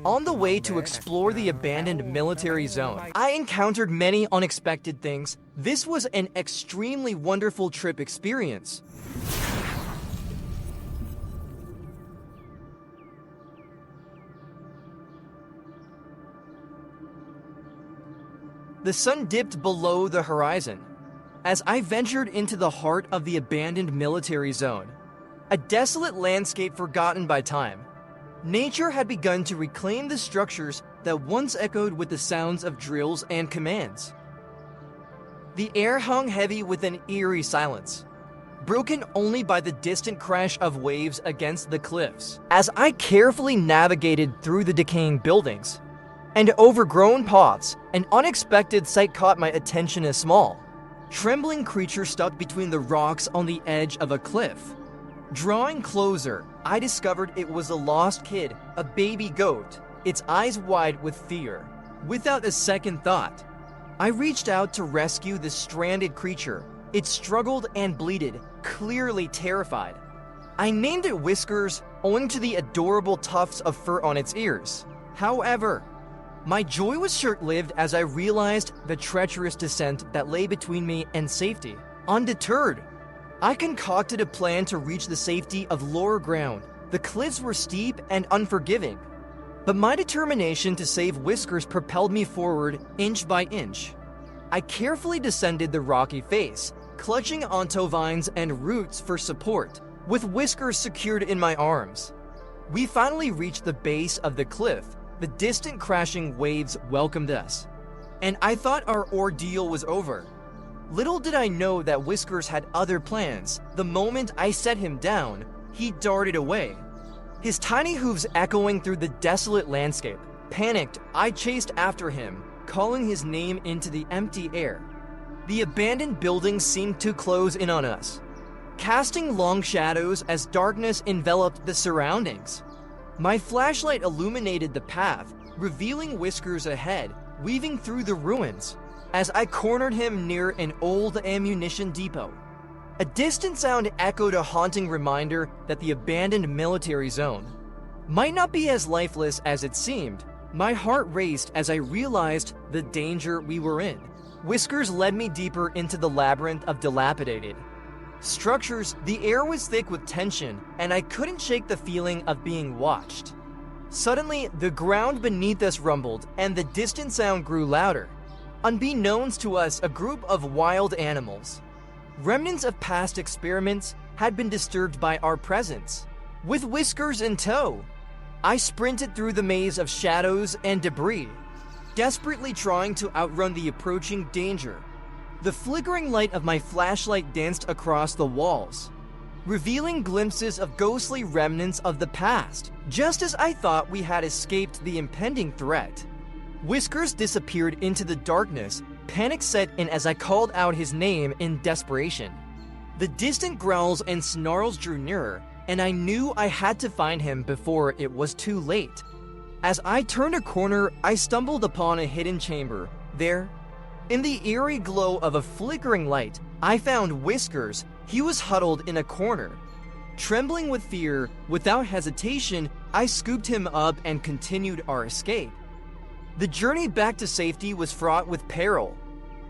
On the way to explore the abandoned military zone, I encountered many unexpected things. This was an extremely wonderful trip experience. The sun dipped below the horizon as I ventured into the heart of the abandoned military zone, a desolate landscape forgotten by time. Nature had begun to reclaim the structures that once echoed with the sounds of drills and commands. The air hung heavy with an eerie silence, broken only by the distant crash of waves against the cliffs. As I carefully navigated through the decaying buildings and overgrown paths, an unexpected sight caught my attention. A small, trembling creature stuck between the rocks on the edge of a cliff. Drawing closer, I discovered it was a lost kid, a baby goat, its eyes wide with fear. Without a second thought, I reached out to rescue the stranded creature. It struggled and bleated, clearly terrified. I named it Whiskers, owing to the adorable tufts of fur on its ears. However, my joy was short-lived as I realized the treacherous descent that lay between me and safety. Undeterred, I concocted a plan to reach the safety of lower ground. The cliffs were steep and unforgiving, but my determination to save Whiskers propelled me forward inch by inch. I carefully descended the rocky face, clutching onto vines and roots for support, with Whiskers secured in my arms. We finally reached the base of the cliff. The distant crashing waves welcomed us, and I thought our ordeal was over. Little did I know that Whiskers had other plans. The moment I set him down, he darted away, his tiny hooves echoing through the desolate landscape. Panicked, I chased after him, calling his name into the empty air. The abandoned buildings seemed to close in on us, casting long shadows as darkness enveloped the surroundings. My flashlight illuminated the path, revealing Whiskers ahead, weaving through the ruins, as I cornered him near an old ammunition depot. A distant sound echoed, a haunting reminder that the abandoned military zone might not be as lifeless as it seemed. My heart raced as I realized the danger we were in. Whiskers led me deeper into the labyrinth of dilapidated structures. The air was thick with tension, and I couldn't shake the feeling of being watched. Suddenly, the ground beneath us rumbled, and the distant sound grew louder. Unbeknownst to us, a group of wild animals, remnants of past experiments, had been disturbed by our presence. With Whiskers in tow, I sprinted through the maze of shadows and debris, desperately trying to outrun the approaching danger. The flickering light of my flashlight danced across the walls, revealing glimpses of ghostly remnants of the past. Just as I thought we had escaped the impending threat, Whiskers disappeared into the darkness. Panic set in as I called out his name in desperation. The distant growls and snarls drew nearer, and I knew I had to find him before it was too late. As I turned a corner, I stumbled upon a hidden chamber. There, in the eerie glow of a flickering light, I found Whiskers. He was huddled in a corner, trembling with fear. Without hesitation, I scooped him up and continued our escape. The journey back to safety was fraught with peril,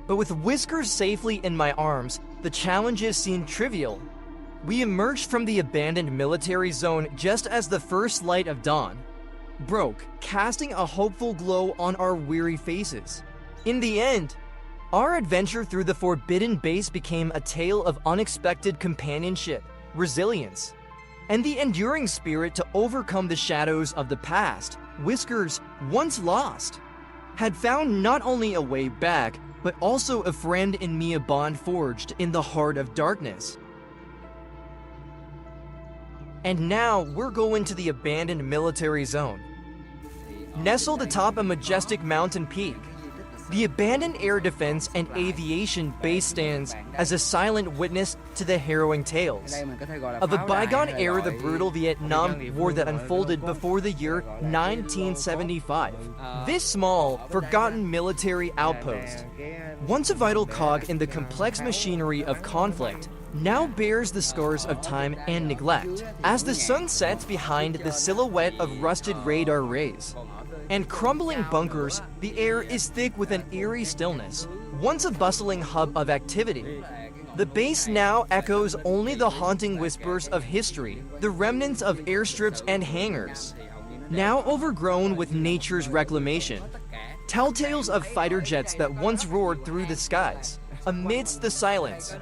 but with Whiskers safely in my arms, the challenges seemed trivial. We emerged from the abandoned military zone just as the first light of dawn broke, casting a hopeful glow on our weary faces. In the end, our adventure through the forbidden base became a tale of unexpected companionship, resilience, and the enduring spirit to overcome the shadows of the past. Whiskers, once lost, had found not only a way back, but also a friend in me, a bond forged in the heart of darkness. And now we're going to the abandoned military zone. Nestled atop a majestic mountain peak, the abandoned air defense and aviation base stands as a silent witness to the harrowing tales of a bygone era, the brutal Vietnam War that unfolded before the year 1975. This small, forgotten military outpost, once a vital cog in the complex machinery of conflict, now bears the scars of time and neglect. As the sun sets behind the silhouette of rusted radar rays, and crumbling bunkers, the air is thick with an eerie stillness, once a bustling hub of activity. The base now echoes only the haunting whispers of history, the remnants of airstrips and hangars, now overgrown with nature's reclamation. Telltales of fighter jets that once roared through the skies. Amidst the silence,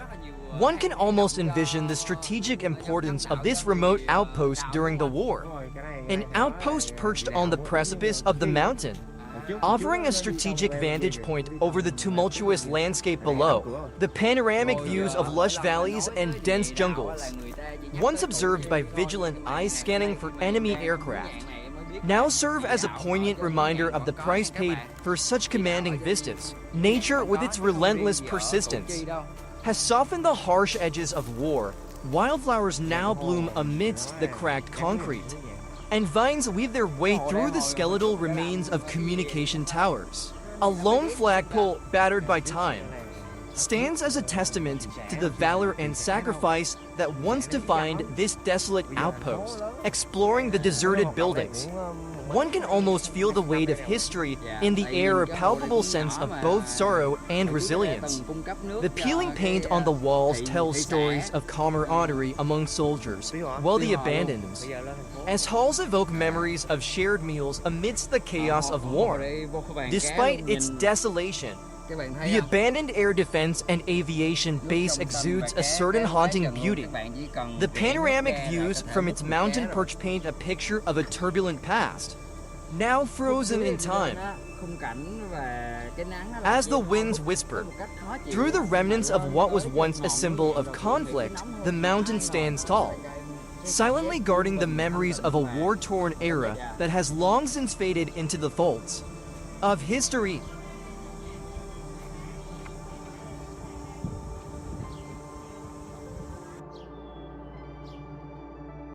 one can almost envision the strategic importance of this remote outpost during the war. An outpost perched on the precipice of the mountain, offering a strategic vantage point over the tumultuous landscape below, the panoramic views of lush valleys and dense jungles, once observed by vigilant eyes scanning for enemy aircraft, now serve as a poignant reminder of the price paid for such commanding vistas. Nature, with its relentless persistence, has softened the harsh edges of war. Wildflowers now bloom amidst the cracked concrete, and vines weave their way through the skeletal remains of communication towers. A lone flagpole, battered by time, stands as a testament to the valor and sacrifice that once defined this desolate outpost. Exploring the deserted buildings, one can almost feel the weight of history in the air, a palpable sense of both sorrow and resilience. The peeling paint on the walls tells stories of camaraderie among soldiers, while the abandoned, as halls evoke memories of shared meals amidst the chaos of war. Despite its desolation, the abandoned air defense and aviation base exudes a certain haunting beauty. The panoramic views from its mountain perch paint a picture of a turbulent past, now frozen in time. As the winds whisper through the remnants of what was once a symbol of conflict, the mountain stands tall, silently guarding the memories of a war-torn era that has long since faded into the folds of history.